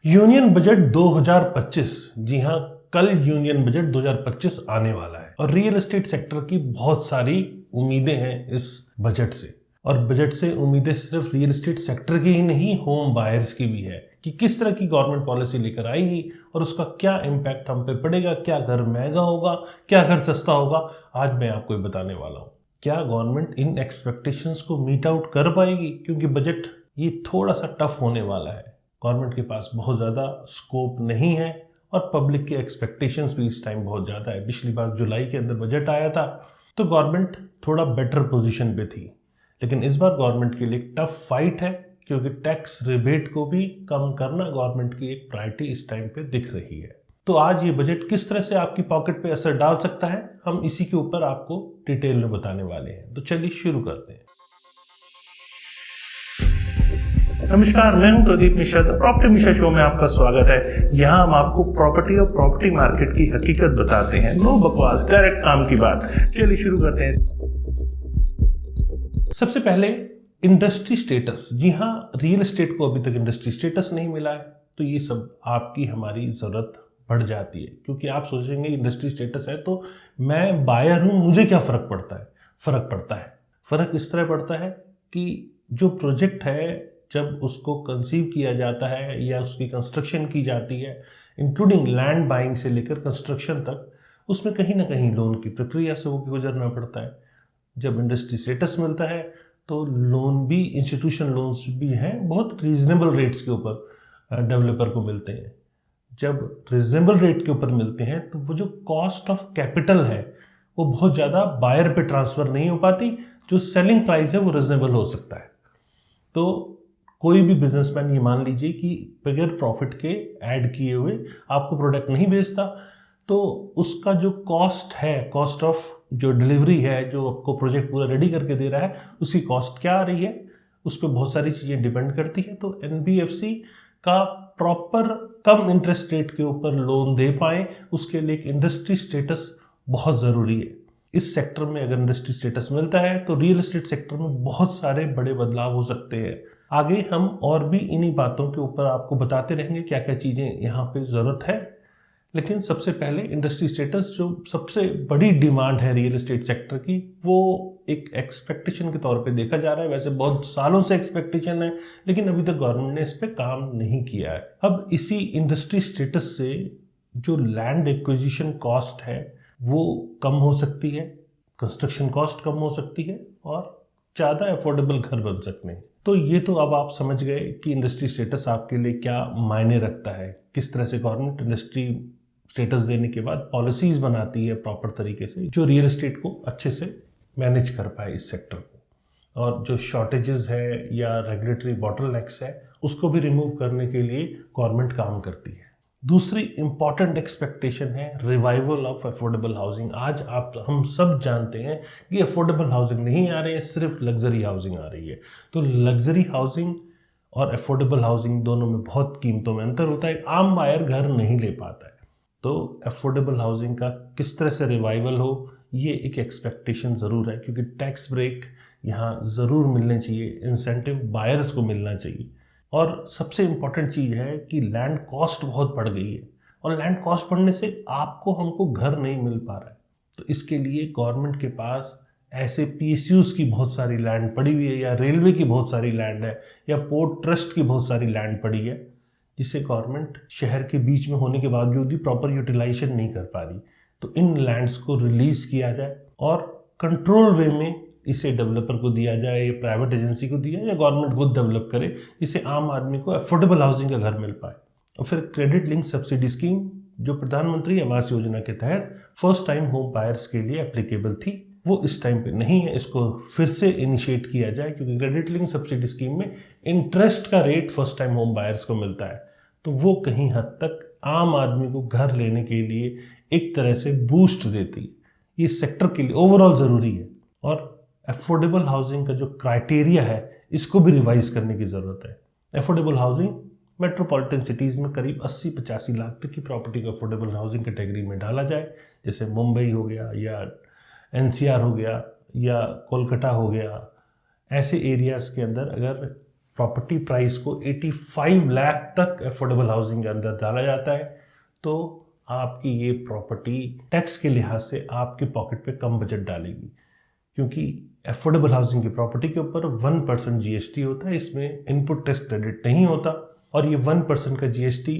Union budget 2025, जी हाँ, कल union budget 2025 आने वाला है और रियल एस्टेट सेक्टर की बहुत सारी उम्मीदें हैं इस बजट से। और बजट से उम्मीदें सिर्फ रियल एस्टेट सेक्टर की ही नहीं, होम बायर्स की भी है कि किस तरह की गवर्नमेंट पॉलिसी लेकर आएगी और उसका क्या इम्पैक्ट हम पे पड़ेगा, क्या घर महंगा होगा, क्या घर सस्ता होगा। आज मैं आपको ये बताने वाला हूँ। क्या गवर्नमेंट इन एक्सपेक्टेशंस को मीट आउट कर पाएगी, क्योंकि बजट ये थोड़ा सा टफ होने वाला है। गवर्नमेंट के पास बहुत ज़्यादा स्कोप नहीं है और पब्लिक की एक्सपेक्टेशंस भी इस टाइम बहुत ज़्यादा है। पिछली बार जुलाई के अंदर बजट आया था तो गवर्नमेंट थोड़ा बेटर पोजीशन पे थी, लेकिन इस बार गवर्नमेंट के लिए टफ फाइट है, क्योंकि टैक्स रिबेट को भी कम करना गवर्नमेंट की एक प्रायोरिटी इस टाइम पे दिख रही है। तो आज ये बजट किस तरह से आपकी पॉकेट पे असर डाल सकता है, हम इसी के ऊपर आपको डिटेल में बताने वाले हैं। तो चलिए शुरू करते हैं। नमस्कार, मैं हूं प्रदीप मिश्रा। प्रॉपर्टी मिश्रा शो में आपका स्वागत है। यहाँ हम आपको प्रॉपर्टी और प्रॉपर्टी मार्केट की हकीकत बताते हैं। नो बकवास, डायरेक्ट काम की बात। चलिए शुरू करते हैं। सबसे पहले इंडस्ट्री स्टेटस। जी हाँ, रियल एस्टेट को अभी तक इंडस्ट्री स्टेटस नहीं मिला है, तो ये सब आपकी हमारी जरूरत बढ़ जाती है, क्योंकि आप सोचेंगे इंडस्ट्री स्टेटस है तो मैं बायर हूं, मुझे क्या फर्क पड़ता है। फर्क पड़ता है। फर्क इस तरह पड़ता है कि जो प्रोजेक्ट है, जब उसको कंसीव किया जाता है या उसकी कंस्ट्रक्शन की जाती है, इंक्लूडिंग लैंड बाइंग से लेकर कंस्ट्रक्शन तक, उसमें कहीं ना कहीं लोन की प्रक्रिया से वो गुजरना पड़ता है। जब इंडस्ट्री स्टेटस मिलता है तो लोन भी, इंस्टीट्यूशन लोन्स भी हैं, बहुत रीजनेबल रेट्स के ऊपर डेवलपर को मिलते हैं। जब रीजनेबल रेट के ऊपर मिलते हैं तो वो जो कॉस्ट ऑफ कैपिटल है वो बहुत ज़्यादा बायर पे ट्रांसफ़र नहीं हो पाती। जो सेलिंग प्राइस है वो रीजनेबल हो सकता है। तो कोई भी बिजनेसमैन ये मान लीजिए कि बगैर प्रॉफिट के ऐड किए हुए आपको प्रोडक्ट नहीं बेचता, तो उसका जो कॉस्ट है, कॉस्ट ऑफ जो डिलीवरी है, जो आपको प्रोजेक्ट पूरा रेडी करके दे रहा है, उसकी कॉस्ट क्या आ रही है, उस पर बहुत सारी चीज़ें डिपेंड करती है। तो एनबीएफसी का प्रॉपर कम इंटरेस्ट रेट के ऊपर लोन दे पाए, उसके लिए एक इंडस्ट्री स्टेटस बहुत ज़रूरी है। इस सेक्टर में अगर इंडस्ट्री स्टेटस मिलता है तो रियल एस्टेट सेक्टर में बहुत सारे बड़े बदलाव हो सकते हैं। आगे हम और भी इन्हीं बातों के ऊपर आपको बताते रहेंगे क्या क्या चीज़ें यहाँ पे ज़रूरत है। लेकिन सबसे पहले इंडस्ट्री स्टेटस, जो सबसे बड़ी डिमांड है रियल एस्टेट सेक्टर की, वो एक एक्सपेक्टेशन के तौर पे देखा जा रहा है। वैसे बहुत सालों से एक्सपेक्टेशन है, लेकिन अभी तक गवर्नमेंट ने इस पर काम नहीं किया है। अब इसी इंडस्ट्री स्टेटस से जो लैंड एक्विजिशन कॉस्ट है वो कम हो सकती है, कंस्ट्रक्शन कॉस्ट कम हो सकती है और ज़्यादा अफोर्डेबल घर बन सकते हैं। तो ये तो अब आप समझ गए कि इंडस्ट्री स्टेटस आपके लिए क्या मायने रखता है, किस तरह से गवर्नमेंट इंडस्ट्री स्टेटस देने के बाद पॉलिसीज़ बनाती है प्रॉपर तरीके से, जो रियल एस्टेट को अच्छे से मैनेज कर पाए इस सेक्टर को। और जो शॉर्टेजेस है या रेगुलेटरी बॉटलनेक्स है, उसको भी रिमूव करने के लिए गवर्नमेंट काम करती है। दूसरी इंपॉर्टेंट एक्सपेक्टेशन है रिवाइवल ऑफ अफोर्डेबल हाउसिंग। आज हम सब जानते हैं कि अफोर्डेबल हाउसिंग नहीं आ रही है, सिर्फ लग्जरी हाउसिंग आ रही है। तो लग्जरी हाउसिंग और अफोर्डेबल हाउसिंग दोनों में बहुत कीमतों में अंतर होता है। आम बायर घर नहीं ले पाता है, तो अफोर्डेबल हाउसिंग का किस तरह से रिवाइवल हो, ये एक एक्सपेक्टेशन ज़रूर है, क्योंकि टैक्स ब्रेक यहाँ ज़रूर मिलने चाहिए, इंसेंटिव बायर्स को मिलना चाहिए। और सबसे इम्पॉर्टेंट चीज़ है कि लैंड कॉस्ट बहुत बढ़ गई है, और लैंड कॉस्ट बढ़ने से हमको घर नहीं मिल पा रहा है। तो इसके लिए गवर्नमेंट के पास ऐसे पीएसयूज़ की बहुत सारी लैंड पड़ी हुई है, या रेलवे की बहुत सारी लैंड है, या पोर्ट ट्रस्ट की बहुत सारी लैंड पड़ी है, जिसे गवर्नमेंट शहर के बीच में होने के बावजूद भी प्रॉपर यूटिलाइजेशन नहीं कर पा रही। तो इन लैंड्स को रिलीज किया जाए और कंट्रोल वे में इसे डेवलपर को दिया जाए, या प्राइवेट एजेंसी को दिया, या गवर्नमेंट खुद डेवलप करे, जिससे आम आदमी को अफोर्डेबल हाउसिंग का घर मिल पाए। और फिर क्रेडिट लिंक सब्सिडी स्कीम, जो प्रधानमंत्री आवास योजना के तहत फर्स्ट टाइम होम बायर्स के लिए एप्लीकेबल थी, वो इस टाइम पे नहीं है। इसको फिर से इनिशिएट किया जाए, क्योंकि क्रेडिट लिंक सब्सिडी स्कीम में इंटरेस्ट का rate first time home buyers को मिलता है, तो वो कहीं हद तक आम आदमी को घर लेने के लिए एक तरह से बूस्ट देती है। ये सेक्टर के लिए ओवरऑल ज़रूरी है। और अफोर्डेबल हाउसिंग का जो क्राइटेरिया है, इसको भी रिवाइज करने की ज़रूरत है। अफोर्डेबल हाउसिंग मेट्रोपॉलिटन सिटीज़ में करीब 80-85 लाख तक की प्रॉपर्टी को अफोर्डेबल हाउसिंग कैटेगरी में डाला जाए, जैसे मुंबई हो गया, या एनसीआर हो गया, या कोलकाता हो गया। ऐसे एरियाज़ के अंदर अगर प्रॉपर्टी प्राइस को 85 लाख तक अफोर्डेबल हाउसिंग के अंदर डाला जाता है, तो आपकी ये प्रॉपर्टी टैक्स के लिहाज से आपके पॉकेट पे कम बजट डालेगी, क्योंकि अफोर्डेबल हाउसिंग की प्रॉपर्टी के ऊपर 1% जीएसटी होता है, इसमें इनपुट टैक्स क्रेडिट नहीं होता। और ये 1% का जीएसटी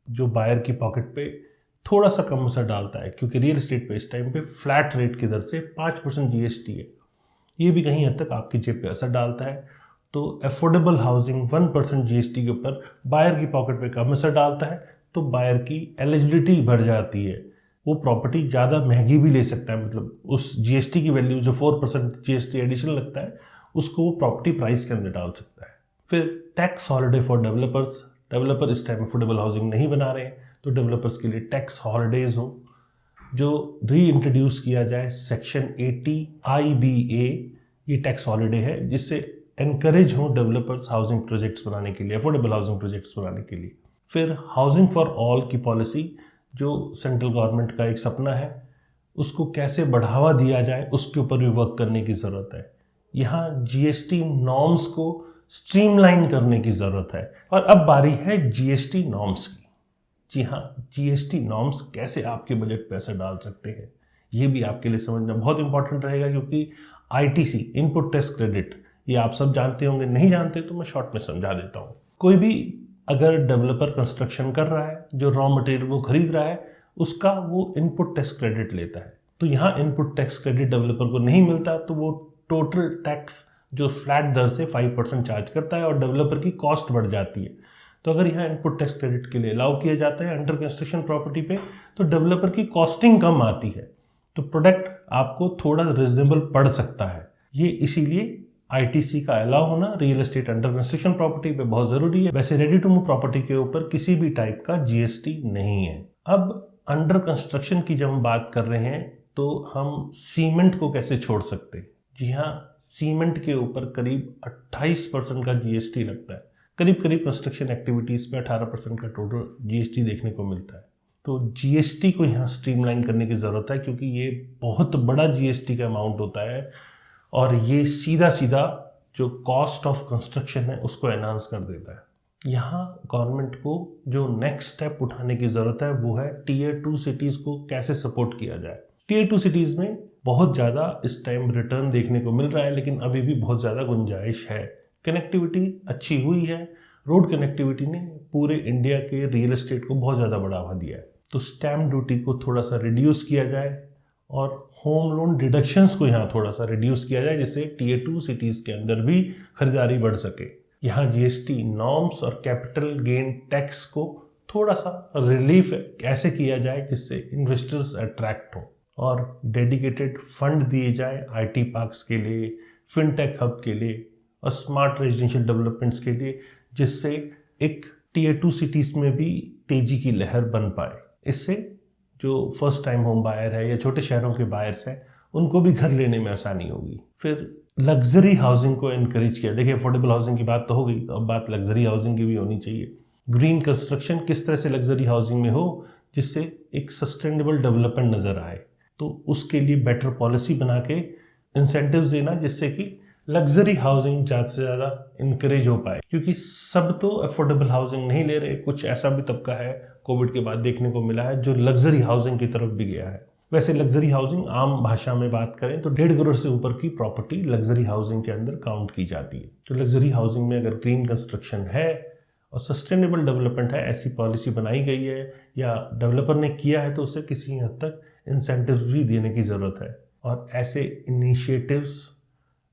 जो बायर की पॉकेट पे थोड़ा सा कम असर डालता है, क्योंकि रियल एस्टेट पे इस टाइम पे फ्लैट रेट की दर से 5% जीएसटी है, ये भी कहीं हद तक आपकी जेब पे असर डालता है। तो अफोर्डेबल हाउसिंग 1% जीएसटी के ऊपर बायर की पॉकेट पे कम असर डालता है, तो बायर की एलिजिबिलिटी बढ़ जाती है, वो प्रॉपर्टी ज़्यादा महंगी भी ले सकता है, मतलब उस जीएसटी की वैल्यू जो 4% जीएसटी एडिशनल लगता है उसको वो प्रॉपर्टी प्राइस के अंदर डाल सकता है। फिर tax holiday for developers, developer इस टाइम अफोर्डेबल हाउसिंग नहीं बना रहे हैं, तो डेवलपर्स के लिए टैक्स हॉलिडेज हो जो री इंट्रोड्यूस किया जाए सेक्शन 80 IBA, ये टैक्स हॉलिडे है जिससे एनकरेज हो डेवलपर्स हाउसिंग प्रोजेक्ट्स बनाने के लिए, अफोर्डेबल हाउसिंग प्रोजेक्ट्स बनाने के लिए। फिर हाउसिंग फॉर ऑल की पॉलिसी जो सेंट्रल गवर्नमेंट का एक सपना है, उसको कैसे बढ़ावा दिया जाए उसके ऊपर भी वर्क करने की ज़रूरत है। यहाँ जीएसटी नॉर्म्स को स्ट्रीमलाइन करने की ज़रूरत है। और अब बारी है जीएसटी नॉर्म्स की। जी हाँ, जीएसटी नॉर्म्स कैसे आपके बजट पे असर डाल सकते हैं, ये भी आपके लिए समझना बहुत इंपॉर्टेंट रहेगा, क्योंकि आईटीसी इनपुट टैक्स क्रेडिट ये आप सब जानते होंगे, नहीं जानते तो मैं शॉर्ट में समझा देता हूँ। कोई भी अगर डेवलपर कंस्ट्रक्शन कर रहा है, जो रॉ मटेरियल वो खरीद रहा है, उसका वो इनपुट टैक्स क्रेडिट लेता है। तो यहाँ इनपुट टैक्स क्रेडिट डेवलपर को नहीं मिलता, तो वो टोटल टैक्स जो फ्लैट दर से 5% चार्ज करता है और डेवलपर की कॉस्ट बढ़ जाती है। तो अगर यहाँ इनपुट टैक्स क्रेडिट के लिए अलाउ किया जाता है अंडर कंस्ट्रक्शन प्रॉपर्टी पे, तो डेवलपर की कॉस्टिंग कम आती है, तो प्रोडक्ट आपको थोड़ा रिजनेबल पड़ सकता है। ये इसीलिए आईटीसी का अलाउ होना real estate under construction property पे बहुत ज़रूरी है। वैसे रेडी टू मूव प्रॉपर्टी के ऊपर किसी भी टाइप का जीएसटी नहीं है। अब अंडर कंस्ट्रक्शन की जब हम बात कर रहे हैं, तो हम सीमेंट को कैसे छोड़ सकते हैं। जी हाँ, सीमेंट के ऊपर करीब 28% का जीएसटी लगता है। करीब करीब कंस्ट्रक्शन एक्टिविटीज़ पे 18% का टोटल जीएसटी देखने को मिलता है। तो जीएसटी को यहाँ स्ट्रीमलाइन करने की ज़रूरत है, क्योंकि ये बहुत बड़ा जीएसटी का अमाउंट होता है और ये सीधा सीधा जो कॉस्ट ऑफ कंस्ट्रक्शन है उसको एनहांस कर देता है। यहाँ गवर्नमेंट को जो नेक्स्ट स्टेप उठाने की ज़रूरत है वो है टीयर 2 सिटीज़ को कैसे सपोर्ट किया जाए। टीयर 2 सिटीज़ में बहुत ज़्यादा इस टाइम रिटर्न देखने को मिल रहा है, लेकिन अभी भी बहुत ज़्यादा गुंजाइश है। कनेक्टिविटी अच्छी हुई है, रोड कनेक्टिविटी ने पूरे इंडिया के रियल एस्टेट को बहुत ज़्यादा बढ़ावा दिया है। तो स्टैम्प ड्यूटी को थोड़ा सा रिड्यूस किया जाए और होम लोन डिडक्शंस को यहाँ थोड़ा सा रिड्यूस किया जाए, जिससे टीयर 2 सिटीज़ के अंदर भी खरीदारी बढ़ सके। यहाँ जीएसटी नॉर्म्स और कैपिटल गेन टैक्स को थोड़ा सा रिलीफ ऐसे किया जाए जिससे इन्वेस्टर्स अट्रैक्ट हों, और डेडिकेटेड फंड दिए जाए आईटी पार्क्स के लिए, फिनटेक हब के लिए और स्मार्ट रेजिडेंशियल डेवलपमेंट्स के लिए, जिससे एक टीयर 2 सिटीज़ में भी तेजी की लहर बन पाए। इससे जो फर्स्ट टाइम होम बायर है या छोटे शहरों के बायर्स हैं, उनको भी घर लेने में आसानी होगी। फिर लग्जरी हाउसिंग को एनकरेज किया। देखिए, अफोर्डेबल हाउसिंग की बात तो हो गई, तो अब बात लग्जरी हाउसिंग की भी होनी चाहिए। ग्रीन कंस्ट्रक्शन किस तरह से लग्जरी हाउसिंग में हो जिससे एक सस्टेनेबल डेवलपमेंट नज़र आए, तो उसके लिए बेटर पॉलिसी बना के इंसेंटिव्स देना, जिससे कि लग्जरी हाउसिंग ज़्यादा से ज़्यादा इनकरेज हो पाए। क्योंकि सब तो अफोर्डेबल हाउसिंग नहीं ले रहे, कुछ ऐसा भी तबका है कोविड के बाद देखने को मिला है जो लग्जरी हाउसिंग की तरफ भी गया है। वैसे लग्जरी हाउसिंग आम भाषा में बात करें तो 1.5 करोड़ से ऊपर की प्रॉपर्टी लग्जरी हाउसिंग के अंदर काउंट की जाती है। तो लग्जरी हाउसिंग में अगर ग्रीन कंस्ट्रक्शन है और सस्टेनेबल डेवलपमेंट है, ऐसी पॉलिसी बनाई गई है या डेवलपर ने किया है, तो उसे किसी हद तक इंसेंटिव्स भी देने की ज़रूरत है। और ऐसे इनिशिएटिव्स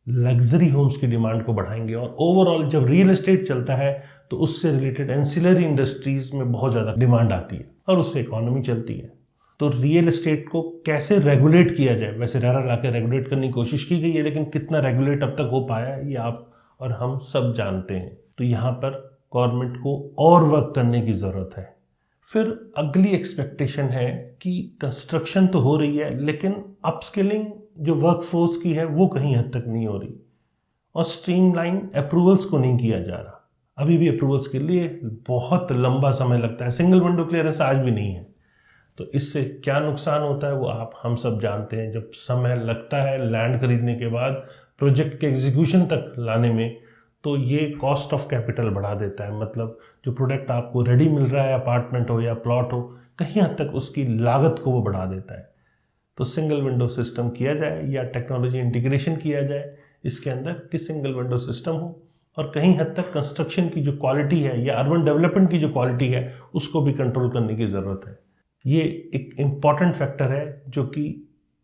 लग्जरी होम्स की डिमांड को बढ़ाएंगे, और ओवरऑल जब रियल एस्टेट चलता है तो उससे रिलेटेड एंसिलरी इंडस्ट्रीज में बहुत ज़्यादा डिमांड आती है और उससे इकोनॉमी चलती है। तो रियल एस्टेट को कैसे रेगुलेट किया जाए, वैसे रेरा ला के रेगुलेट करने की कोशिश की गई है, लेकिन कितना रेगुलेट अब तक हो पाया ये आप और हम सब जानते हैं। तो यहाँ पर गवर्नमेंट को और वर्क करने की ज़रूरत है। फिर अगली एक्सपेक्टेशन है कि कंस्ट्रक्शन तो हो रही है, लेकिन अपस्किलिंग जो वर्कफोर्स की है वो कहीं हद तक नहीं हो रही, और स्ट्रीमलाइन अप्रूवल्स को नहीं किया जा रहा। अभी भी अप्रूवल्स के लिए बहुत लंबा समय लगता है, सिंगल विंडो क्लियरेंस आज भी नहीं है। तो इससे क्या नुकसान होता है वो आप हम सब जानते हैं। जब समय लगता है लैंड खरीदने के बाद प्रोजेक्ट के एग्जीक्यूशन तक लाने में, तो ये कॉस्ट ऑफ कैपिटल बढ़ा देता है। मतलब जो प्रोडक्ट आपको रेडी मिल रहा है, अपार्टमेंट हो या प्लॉट हो, कहीं हद तक उसकी लागत को वो बढ़ा देता है। तो सिंगल विंडो सिस्टम किया जाए या टेक्नोलॉजी इंटीग्रेशन किया जाए इसके अंदर कि सिंगल विंडो सिस्टम हो, और कहीं हद तक कंस्ट्रक्शन की जो क्वालिटी है या अर्बन डेवलपमेंट की जो क्वालिटी है उसको भी कंट्रोल करने की ज़रूरत है। ये एक इम्पॉर्टेंट फैक्टर है जो कि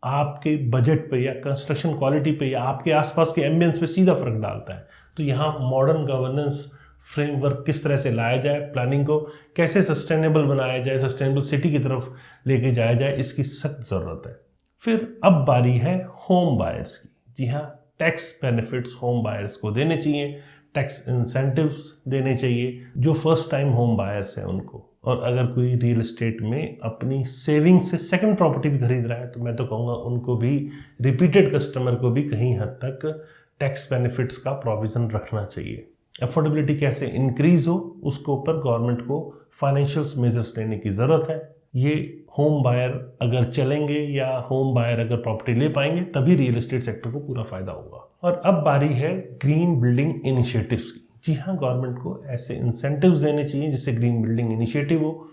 आपके बजट पे या कंस्ट्रक्शन क्वालिटी पे या आपके आसपास के एम्बियंस पे सीधा फर्क डालता है। तो यहाँ मॉडर्न गवर्नेंस फ्रेमवर्क किस तरह से लाया जाए, प्लानिंग को कैसे सस्टेनेबल बनाया जाए, सस्टेनेबल सिटी की तरफ लेके जाया जाए, इसकी सख्त ज़रूरत है। फिर अब बारी है होम बायर्स की। जी हाँ, टैक्स बेनिफिट्स होम बायर्स को देने चाहिए, टैक्स इंसेंटिव्स देने चाहिए जो फर्स्ट टाइम होम बायर्स हैं उनको। और अगर कोई रियल एस्टेट में अपनी सेविंग से सेकंड प्रॉपर्टी भी खरीद रहा है तो मैं तो कहूँगा उनको भी, रिपीटेड कस्टमर को भी कहीं हद तक टैक्स बेनिफिट्स का प्रोविज़न रखना चाहिए। अफोर्डेबिलिटी कैसे इंक्रीज हो उसके ऊपर गवर्नमेंट को फाइनेंशियल मेजर्स लेने की ज़रूरत है। ये होम बायर अगर चलेंगे या होम बायर अगर प्रॉपर्टी ले पाएंगे तभी रियल एस्टेट सेक्टर को पूरा फायदा होगा। और अब बारी है ग्रीन बिल्डिंग इनिशिएटिव्स की। जी हाँ, गवर्नमेंट को ऐसे इंसेंटिव्स देने चाहिए जिससे ग्रीन बिल्डिंग इनिशिएटिव हो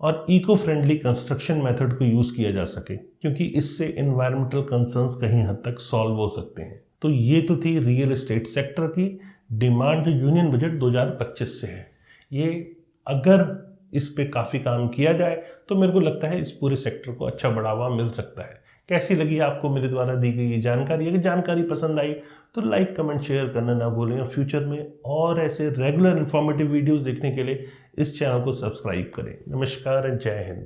और इको फ्रेंडली कंस्ट्रक्शन मेथड को यूज़ किया जा सके, क्योंकि इससे इन्वायरमेंटल कंसर्न्स कहीं हद तक सॉल्व हो सकते हैं। तो ये तो थी रियल एस्टेट सेक्टर की डिमांड जो यूनियन बजट 2025 से है। ये अगर इस पे काफ़ी काम किया जाए तो मेरे को लगता है इस पूरे सेक्टर को अच्छा बढ़ावा मिल सकता है। कैसी लगी आपको मेरे द्वारा दी गई ये जानकारी? अगर जानकारी पसंद आई तो लाइक, कमेंट, शेयर करना ना भूलें। और फ्यूचर में और ऐसे रेगुलर इन्फॉर्मेटिव वीडियोस देखने के लिए इस चैनल को सब्सक्राइब करें। नमस्कार, जय हिंद।